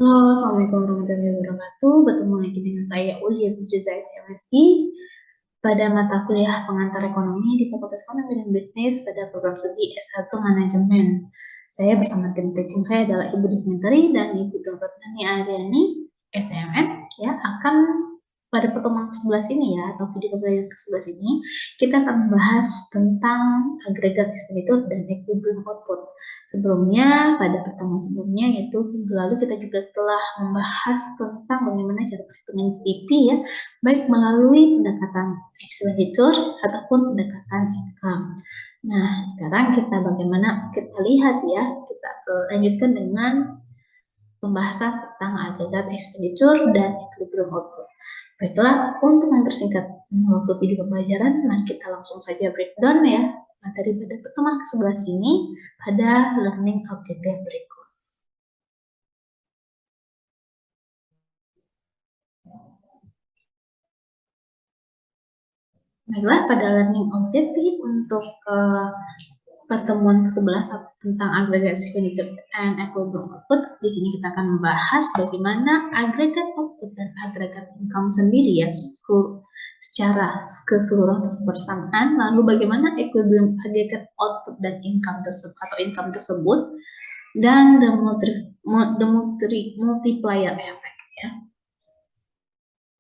Halo, Assalamualaikum warahmatullahi wabarakatuh. Bertemu lagi dengan saya Ulia Fitrizah SMSI pada mata kuliah pengantar ekonomi di Fakultas Ekonomi dan Bisnis pada program studi S1 Manajemen. Saya bersama tim teaching saya adalah Ibu Dismentari dan Ibu Dr. Nani Ariani SMM ya akan pada pertemuan ke-11 ini ya atau video pembelajaran ke-11 ini kita akan membahas tentang agregat expenditure dan equilibrium output. Sebelumnya, pada pertemuan sebelumnya, yaitu minggu lalu kita juga telah membahas tentang bagaimana cara perhitungan GDP ya, baik melalui pendekatan expenditure ataupun pendekatan income. Nah, sekarang kita lihat ya, kita lanjutkan dengan pembahasan tentang agregat expenditure dan equilibrium output. Baiklah, untuk mempersingkat waktu video pembelajaran, nah kita langsung saja breakdown ya materi pada pertemuan ke-11 ini pada learning objective berikut. Baiklah, pada learning objective untuk pertemuan ke-11 tentang agregat expenditure and equilibrium output, di sini kita akan membahas bagaimana agregat output dan agregat income sendiri ya secara keseluruhan bersamaan, lalu bagaimana equilibrium agregat output dan income tersebut dan the multiplier effect ya.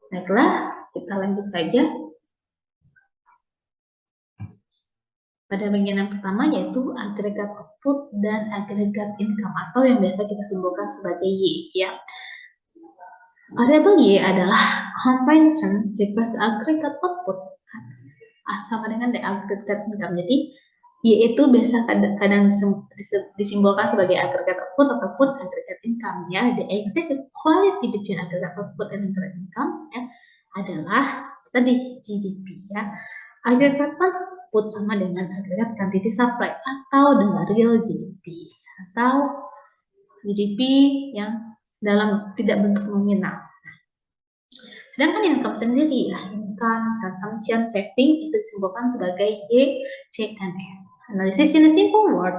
Baiklah, kita lanjut saja pada bagian yang pertama, yaitu agregat output dan agregat income atau yang biasa kita simpulkan sebagai Y ya. Variabel Y adalah combined term refers to agregat output sama dengan the agregat income. Jadi Y itu biasa kadang disimbolkan sebagai agregat output ataupun agregat income ya. The exact quality between agregat output and agregat income ya adalah tadi GDP ya. Agregat output sama dengan agregat quantity supply atau dengan real GDP atau GDP yang dalam tidak bentuk nominal. Sedangkan income sendiri ya, income, consumption, saving itu disimbolkan sebagai Y, C, dan S. Analisis in a simple word,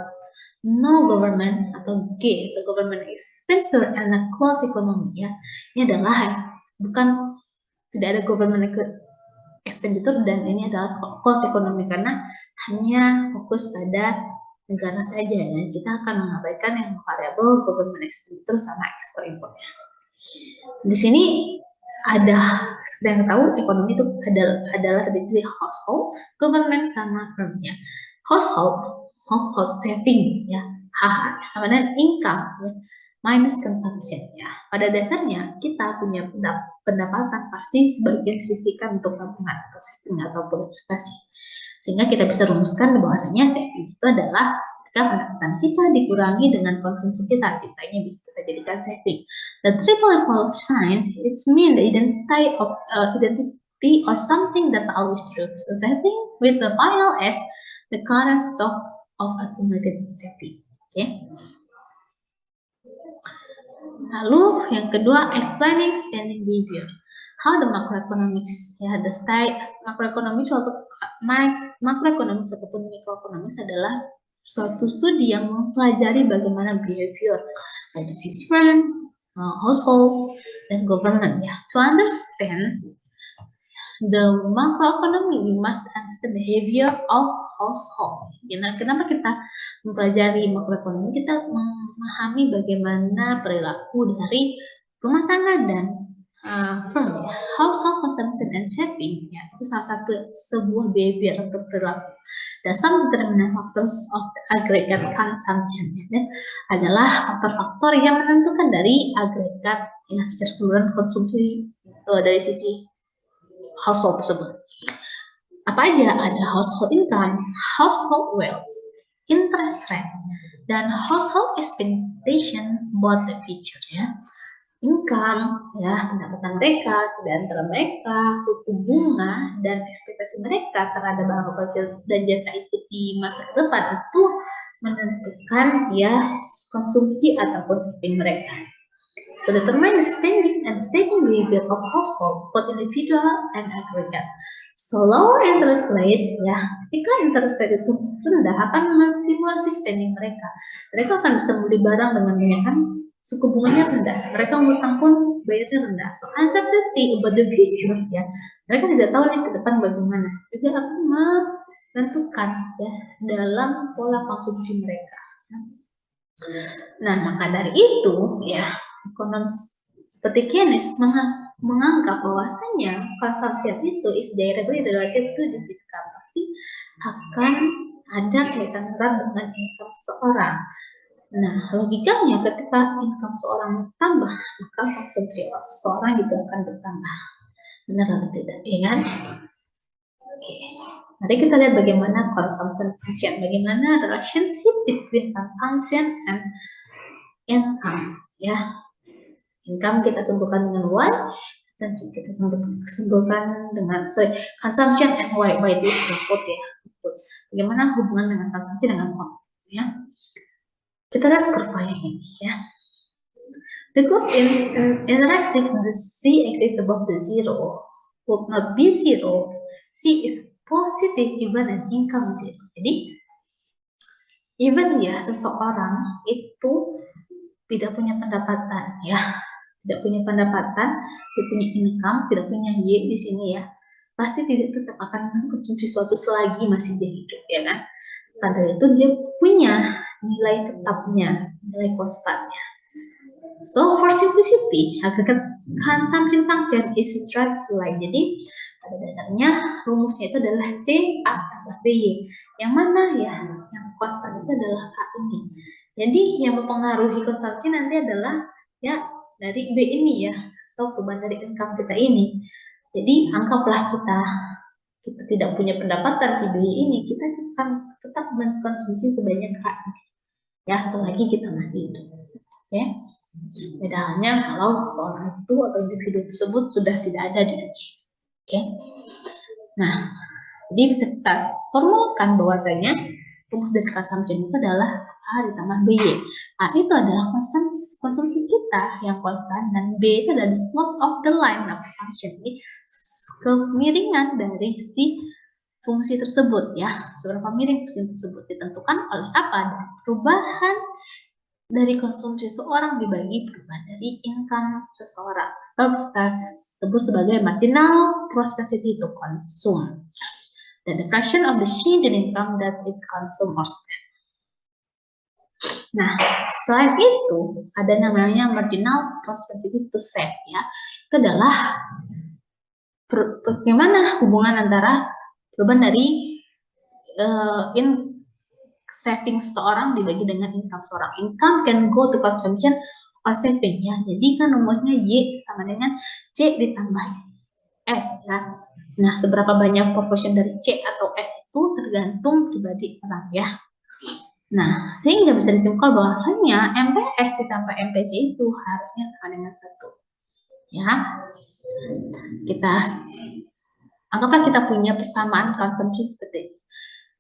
no government atau G, the government expenditure and a closed economy ya. Ini adalah bukan tidak ada government expenditure dan ini adalah closed economy karena hanya fokus pada negara saja ya. Kita akan mengabaikan yang variabel government expenditure sama ekspor impornya. Di sini ada seperti yang tahu ekonomi itu adalah terdiri dari household, government sama firm ya. Household saving ya, sama dengan income ya, minus consumption ya. Pada dasarnya kita punya pendapatan pasti sebagian disisihkan untuk tabungan atau saving ataupun investasi. Sehingga kita bisa rumuskan bahwasanya saving itu adalah ketika pendapatan kita dikurangi dengan konsumsi kita, sisanya bisa kita jadikan saving. The triple equal signs, it's mean the identity or something that's always true. So saving with the final S, the current stock of accumulated saving. Okay. Lalu yang kedua, explaining spending behavior. How the macroeconomics ya, the style macroeconomics ataupun microeconomics adalah suatu studi yang mempelajari bagaimana behavior dari sisi firm, household, dan government ya. To understand the macroeconomy, we must understand the behavior of household. Kenapa kita mempelajari makroekonomi? Kita memahami bagaimana perilaku dari rumah tangga dan firm ya. Household consumption and saving ya, itu salah satu sebuah behavior atau perilaku. The some determinant factors of the aggregate consumption ya, adalah faktor-faktor yang menentukan dari agregat ya, secara keseluruhan konsumsi dari sisi household tersebut. Apa aja? Ada household income, household wealth, interest rate, dan household expectation about the future ya. Income ya, pendapatan mereka, sudah antara mereka, suku bunga, dan ekspektasi mereka terhadap barang dan jasa itu di masa ke depan itu menentukan ya konsumsi ataupun saving mereka. So determine the spending and saving behavior of household, both individual and aggregate. So lower interest rate ya, ketika interest rate itu rendah akan menstimulasi spending mereka. Mereka akan bisa membeli barang dengan banyak kan suku bunganya rendah, mereka ngutang pun bayarnya rendah. So uncertainty about the future, ya, mereka tidak tahu nih ke depan bagaimana. Juga akan menentukan ya dalam pola konsumsi mereka. Nah, maka dari itu ya ekonom seperti Keynes menganggap bahwasanya consumption itu is directly related to this income, pasti akan ada kaitan erat dengan income seseorang. Nah, logikanya ketika income seorang bertambah, maka konsumsi seseorang juga akan bertambah. Benar atau tidak? Ya kan? Oke. Mari kita lihat bagaimana consumption function, bagaimana relationship between consumption and income. Ya, income kita sebutkan dengan Y, kita sebutkan dengan consumption and Y itu input ya. Bagaimana hubungan dengan konsumsi dengan output ya. Kita lihat kurva yang ini ya. The group interaction the C axis above the zero would not be zero. C is positive even an income zero. Jadi even ya seseorang itu tidak punya pendapatan ya, tidak punya pendapatan, tidak punya income, tidak punya Y di sini ya, pasti tidak tetap akan mengkonsumsi sesuatu selagi masih dia hidup ya kan. Karena itu dia punya nilai tetapnya, nilai konstannya. So for simplicity, aggregate consumption function is straight line. Jadi pada dasarnya rumusnya itu adalah C A tambah B Y. Yang mana ya? Yang konstan itu adalah A ini. Jadi yang mempengaruhi konsumsi nanti adalah ya dari B ini ya, atau perubahan dari income kita ini. Jadi anggaplah kita tidak punya pendapatan si B ini, kita akan tetap mengkonsumsi sebanyak A ya selagi kita masih hidup. Oke. Beda halnya kalau seorang itu atau individu tersebut sudah tidak ada di dunia. Oke. Nah, jadi bisa kita formalkan bahwasanya rumus dari consumption itu adalah A ditambah BY. A itu adalah konsumsi kita yang konstan dan B itu adalah the slope of the line of function. Jadi kemiringan dari si fungsi tersebut ya. Seberapa miring fungsi tersebut ditentukan oleh apa? Dari perubahan dari konsumsi seorang dibagi perubahan dari income seseorang, atau kita sebut sebagai marginal propensity to consume, dan the fraction of the change in income that is consumed or spent. Nah, selain itu ada namanya marginal propensity to save ya. Itu adalah bagaimana hubungan antara perubahan dari saving seseorang dibagi dengan income seorang. Income can go to consumption or saving ya. Jadi kan rumusnya Y sama dengan C ditambah S ya. Nah, seberapa banyak proportion dari C atau S itu tergantung pribadi orang ya. Nah, sehingga bisa disimpulkan bahwasanya MPS ditambah MPC itu harusnya sama dengan 1. Ya. Kita anggaplah kita punya persamaan konsumsi seperti ini.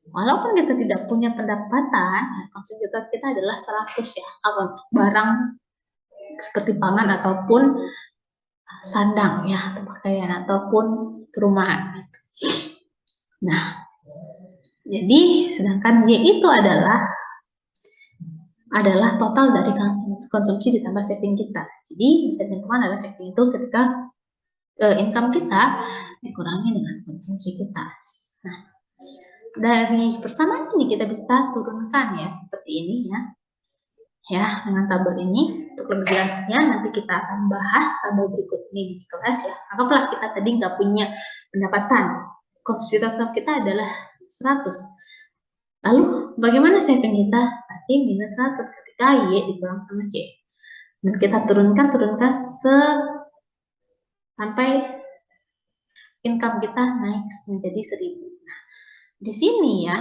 Walaupun kita tidak punya pendapatan, konsumsi kita adalah 100 ya, barang seperti pangan ataupun sandang ya, atau pakaian ataupun perumahan. Nah, jadi sedangkan Y itu adalah total dari konsumsi ditambah saving kita. Jadi bisa disimpulkan adalah saving itu ketika income kita dikurangi dengan konsumsi kita. Nah, dari persamaan ini kita bisa turunkan ya seperti ini ya dengan tabel ini. Untuk lebih jelasnya nanti kita akan bahas tabel berikut ini di kelas ya. Anggaplah kita tadi nggak punya pendapatan, konsumsi tetap kita adalah 100. Lalu bagaimana saving kita? Berarti minus 100 ketika Y dikurang sama C. Dan kita turunkan sampai income kita naik menjadi 1000. Nah, di sini ya,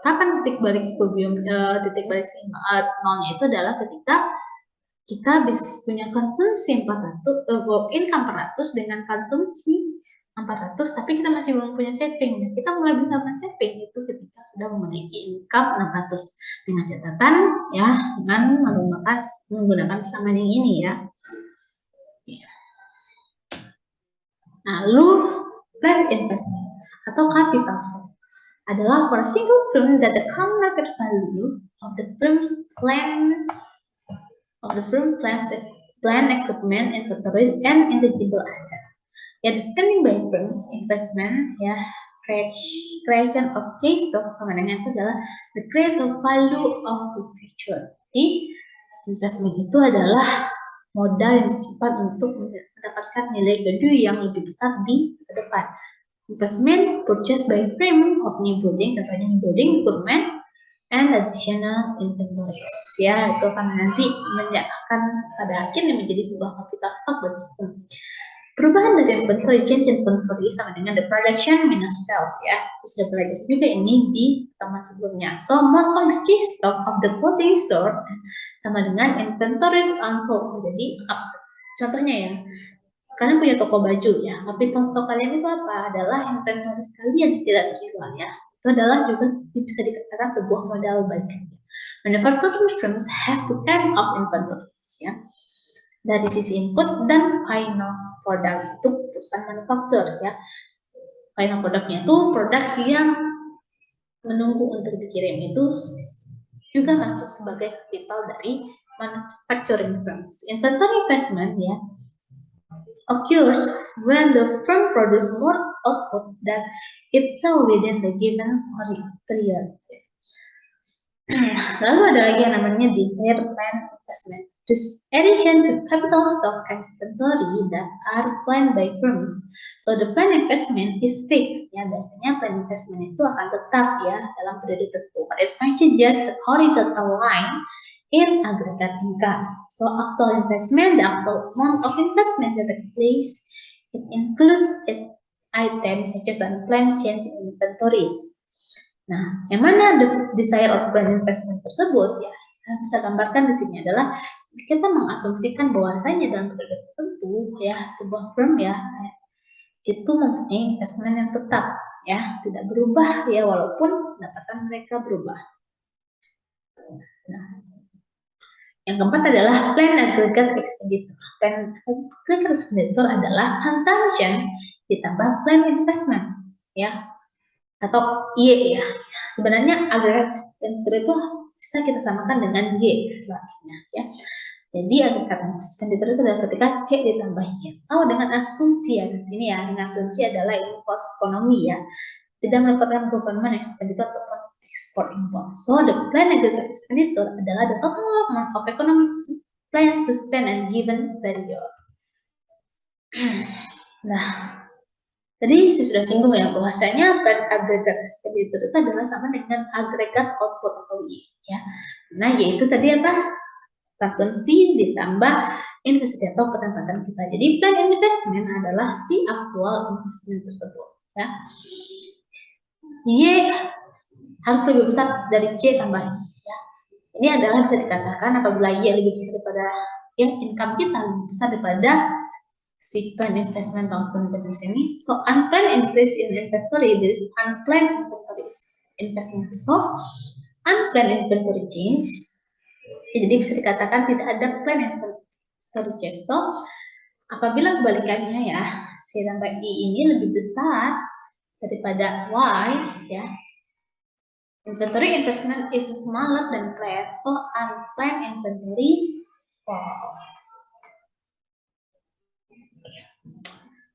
kapan titik balik nolnya itu adalah ketika kita bisa punya konsumsi 400, income 400 dengan konsumsi 400, tapi kita masih belum punya saving. Dan kita mulai bisa men-saving itu ketika sudah memiliki income 600 dengan catatan ya, dengan menggunakan persamaan yang ini ya. Nah, lalu plan investment atau capital stock adalah for a single firm that the current market value of the firm's plan of the firm plant equipment, inventories, and intangible assets. Ya, the spending by firms, investment, ya, creation of case stock sama dengan itu adalah the creative value of the future. Jadi, investment itu adalah modal yang disimpan untuk mendapatkan nilai value yang lebih besar di masa depan. Investment purchased by firm of new building, contohnya new building, equipment, and additional inventories. Ya, itu akan nanti akan pada akhirnya menjadi sebuah capital stock bagi firm. Perubahan dari inventory, change inventory sama dengan the production minus sales, ya. Sudah belajar juga ini di pertemuan sebelumnya. So, most of the key stock of the clothing store sama dengan inventories unsold. Jadi, contohnya ya, kalian punya toko baju ya, tapi stok kalian itu apa? Adalah inventories kalian tidak terjual ya. Itu adalah juga bisa dikatakan sebuah modal bagi. Manufacturing firms have to end of inventories, ya. Dari sisi input dan final product itu perusahaan manufaktur, ya. Final produknya itu produk yang menunggu untuk dikirim itu juga masuk sebagai capital dari manufacturing firms. Inventory investment, ya, occurs when the firm produces more output than it sells within the given period. Lalu ada lagi yang namanya desired plan investment. This addition to capital stock and inventory that are planned by firms. So the plan investment is fixed. Ya, biasanya plan investment itu akan tetap ya dalam periode tertentu. But it's mentioned just as horizontal line in aggregate income. So actual investment, the actual amount of investment that takes place, it includes items such as unplanned change in inventories. Nah, yang mana the desire of plan investment tersebut ya, kita bisa gambarkan di sini adalah kita mengasumsikan bahwasanya dalam periode tertentu ya sebuah firm ya itu mempunyai investment yang tetap ya, tidak berubah ya walaupun pendapatan mereka berubah. Nah, yang keempat adalah plan aggregate expenditure. Plan aggregate expenditure adalah consumption ditambah plan investment ya, atau Y ya. Sebenarnya aggregate expenditure itu bisa kita samakan dengan Y selanjutnya ya. Jadi aggregate expenditure itu adalah ketika C ditambah Y. Atau dengan asumsi ya di sini ya, dengan asumsi adalah ini cost ekonomi ya. Tidak mendapatkan government expenditure ataupun export import. So the plan aggregate expenditure adalah the total amount of economic plans to spend and given period. Nah, tadi saya sudah singgung ya bahwasanya plan aggregate expenditure itu adalah sama dengan agregat output atau Y ya. Nah, yaitu tadi apa? Konsumsi ditambah investasi atau pendapatan kita. Jadi plan investment adalah si aktual investment tersebut ya. Y harus lebih besar dari C tambah Y ya. Ini adalah bisa dikatakan apabila Y lebih besar daripada yang income kita lebih besar daripada si plan investment long-term di sini. So unplanned increase in inventory, this unplanned inventory investment. So unplanned inventory change, jadi bisa dikatakan tidak ada plan inventory change. So apabila kebalikannya ya, C tambah I ini lebih besar daripada Y ya, inventory investment is smaller than planned. So unplanned inventories fall.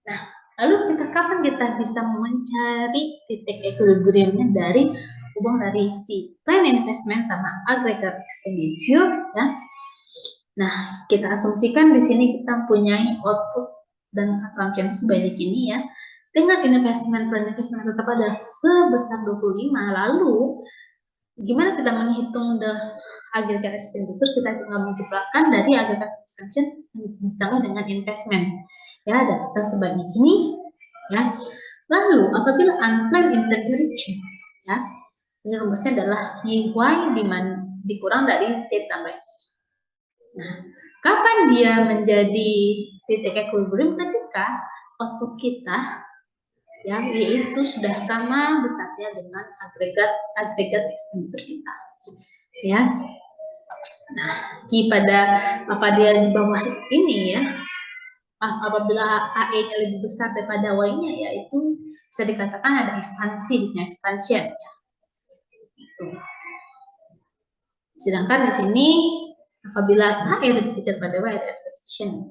Nah, lalu kapan kita bisa mencari titik equilibriumnya dari hubungan dari si plan investment sama aggregate expenditure ya. Nah, kita asumsikan di sini kita mempunyai output dan consumption sebanyak ini ya. Dengan investment plan investment tetap ada sebesar 25, lalu gimana kita menghitung the aggregate expenditure? Kita tinggal multiplikan dari aggregate consumption ditambah dengan investment. Ya, data sebanyak ini ya. Lalu apabila unplanned inventory change ya, ini rumusnya adalah Y dikurang dari C tambah I. Nah, kapan dia menjadi titik equilibrium? Ketika output kita ya, yaitu sudah sama besarnya dengan agregat expenditure kita ya. Nah, pada apa dia di bawah ini ya, apabila AE-nya lebih besar daripada Y-nya ya itu bisa dikatakan ada ekspansi, di sini expansion ya. Gitu. Sedangkan di sini Apabila HR lebih kecil pada Y, ada adjustment.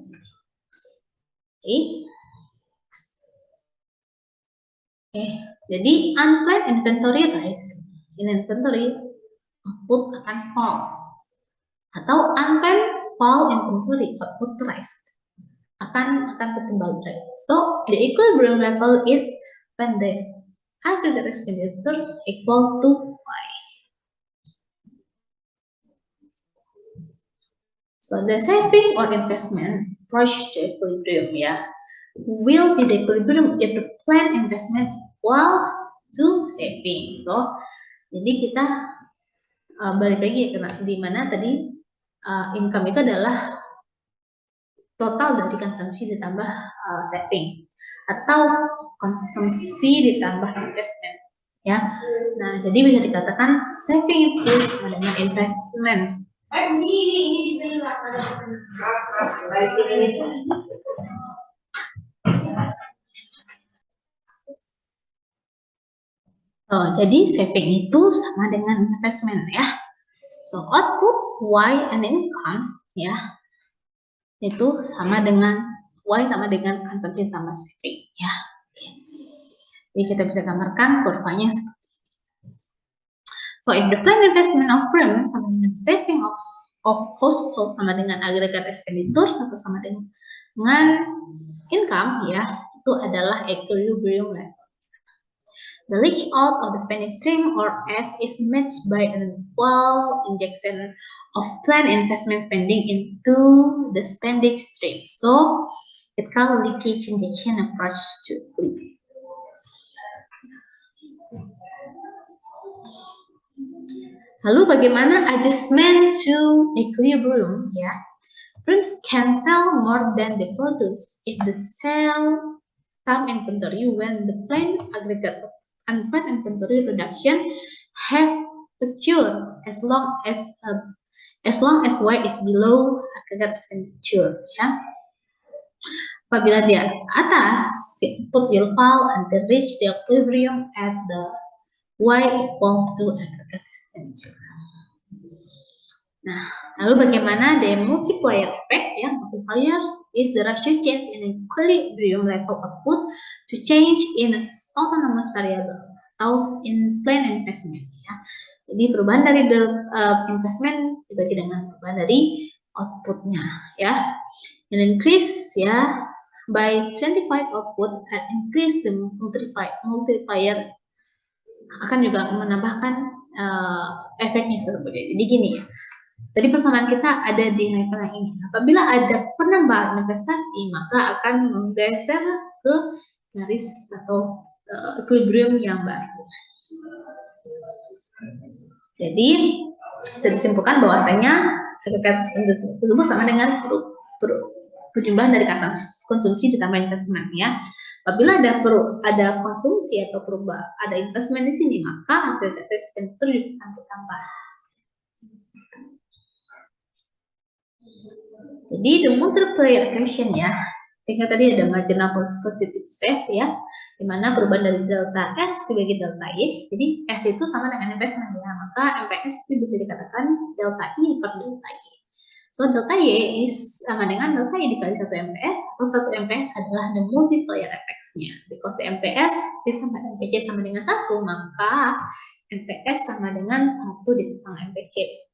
Oke, jadi unplanned inventory rise in inventory output akan false, atau unplanned fall inventory output rise akan berkembang baik. So the equilibrium level is when the aggregate expenditure equal to Y. So the saving or investment approach to equilibrium will be the equilibrium if the planned investment equal to saving. So jadi kita balik lagi ya, di mana tadi income itu adalah total dari konsumsi ditambah saving, atau konsumsi ditambah investment ya. Nah, jadi bisa dikatakan saving itu sama dengan investment. Jadi saving itu sama dengan investment ya. So output Y and income ya, itu sama dengan Y sama dengan konsumsi tambah saving ya. Jadi kita bisa gambarkan kurvanya seperti ini. So if the planned investment of firm sama dengan saving of household sama dengan aggregate expenditure atau sama dengan income ya, itu adalah equilibrium level. The leach out of the spending stream, or S, is matched by an equal injection of planned investment spending into the spending stream. So it called leakage injection approach to equilibrium. Lalu bagaimana adjustment to equilibrium ya? Firms can sell more than they produce if they sell some inventory when the planned aggregate unplanned inventory reduction have occurred as long as Y is below aggregate expenditure ya. Apabila di atas, input will fall until reach the equilibrium at the Y equals to aggregate expenditure. Nah, lalu bagaimana the multiplier effect ya? Multiplier is the ratio change in equilibrium level output to change in an autonomous variable atau in planned investment ya. Jadi perubahan dari investment dibagi dengan perubahan dari outputnya ya. An increase ya by 25 output and increase the multiplier akan juga menambahkan efeknya seperti. Jadi gini ya. Jadi persamaan kita ada di level yang ini. Apabila ada penambahan investasi, maka akan menggeser ke garis atau equilibrium yang baru. Jadi bisa disimpulkan bahwasanya aggregate tersebut sama dengan perjumlahan dari konsumsi ditambah investment ya. Apabila ada konsumsi atau ada investment di sini, maka aggregate expenditure akan bertambah. Jadi the multiplier equation ya, ketika tadi ada marginal positive save ya, dimana perubahan dari delta S dibagi delta Y, jadi S itu sama dengan investment ya, maka MPS itu bisa dikatakan delta I per delta Y. So delta Y is sama dengan delta Y dikali 1 MPS, atau 1 MPS adalah the multiplier effects-nya. Because the MPS ditambah MPC sama dengan 1, maka MPS sama dengan 1 ditambah MPC.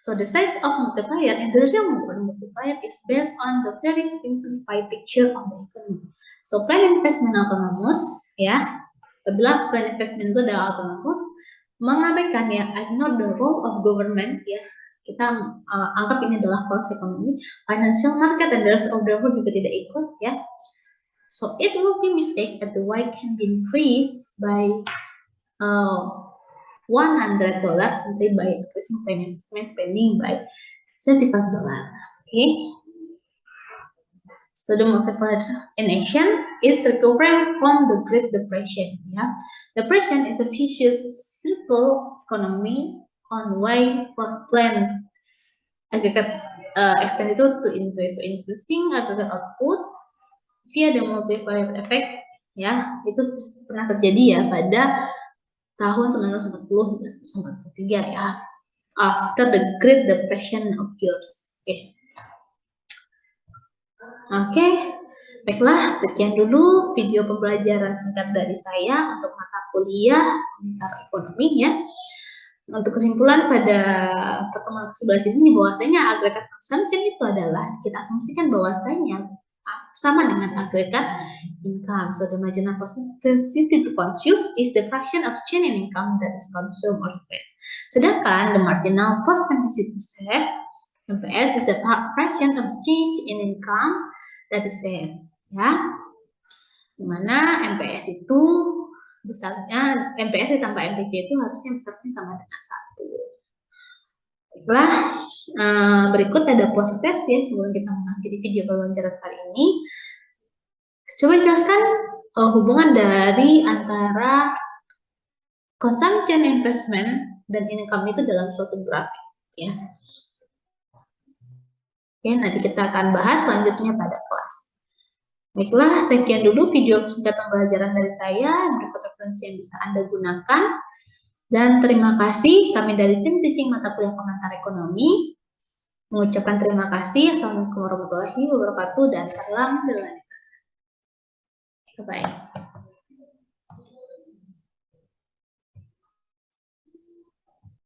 So the size of multiplier in the real world multiplier is based on the very simplified picture of the economy. So planned investment autonomous ya, apabila planned investment itu adalah autonomous, mengabaikan ya ignore the role of government ya, kita anggap ini adalah proses ekonomi, financial market and the rest of the world juga tidak ikut ya. So it will be mistake that the Y can be increased by $100 simply by increasing investment spending by $25. Okay. So the multiplier in action is recovering from the Great Depression. Yeah. Depression is a vicious circle economy on way for planned aggregate expenditure to increase. So increasing aggregate output via the multiplier effect ya, itu pernah terjadi ya pada tahun 1940 hingga 1943 ya. after the Great Depression occurs. Oke, baiklah, sekian dulu video pembelajaran singkat dari saya untuk mata kuliah komentar ekonomi ya. Untuk kesimpulan pada pertemuan ke-11 ini bahwasanya agregat consumption itu adalah kita asumsikan bahwasanya sama dengan agregat income. So the marginal propensity to consume is the fraction of change in income that is consumed or spent. Sedangkan the marginal propensity to save, MPS, is the fraction of change in income that is saved. Ya, dimana MPS itu besarnya, MPS ditambah MPC itu harusnya besarnya sama dengan 1. Baiklah, berikut ada post test ya sebelum kita mengakhiri video pembelajaran kali ini. Coba jelaskan hubungan dari antara consumption, investment, dan income itu dalam suatu grafik ya. Oke, nanti kita akan bahas selanjutnya pada kelas. Baiklah, sekian dulu video singkat pembelajaran dari saya. Berikut referensi yang bisa Anda gunakan. Dan terima kasih, kami dari tim teaching mata kuliah komentar ekonomi mengucapkan terima kasih. Assalamualaikum warahmatullahi wabarakatuh dan salam. Bye-bye.